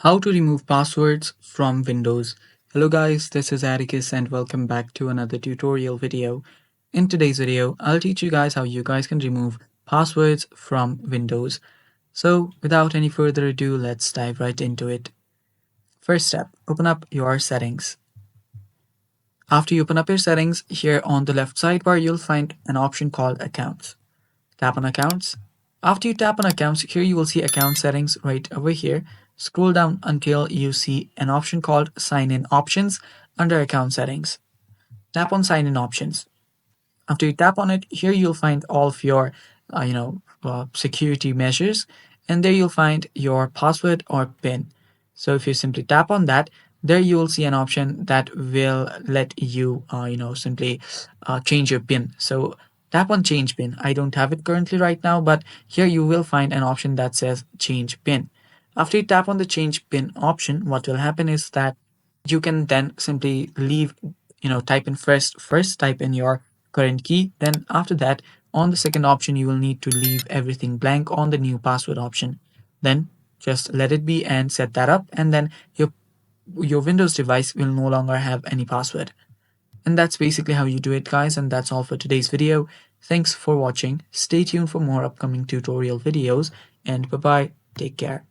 How to remove passwords from Windows. Hello guys, this is Atticus and welcome back to another tutorial video. In today's video, I'll teach you guys how you guys can remove passwords from Windows. So without any further ado, let's dive right into it. First step, open up your settings. After you open up your settings, here on the left sidebar, you'll find an option called Accounts. Tap on Accounts. After you tap on Accounts, here you will see Account Settings right over here. Scroll down until you see an option called Sign In Options under Account Settings. Tap on Sign In Options. After you tap on it, here you'll find all of your security measures, and there you'll find your password or PIN. So if you simply tap on that, there you will see an option that will let you simply change your PIN. So tap on change PIN. I don't have it currently right now, but here you will find an option that says change PIN. After you tap on the change PIN option, what will happen is that you can then simply leave, type in first type in your current key. Then after that, on the second option, you will need to leave everything blank on the new password option. Then just let it be and set that up, and then your Windows device will no longer have any password. And that's basically how you do it, guys. And that's all for today's video. Thanks for watching. Stay tuned for more upcoming tutorial videos, and bye bye. Take care.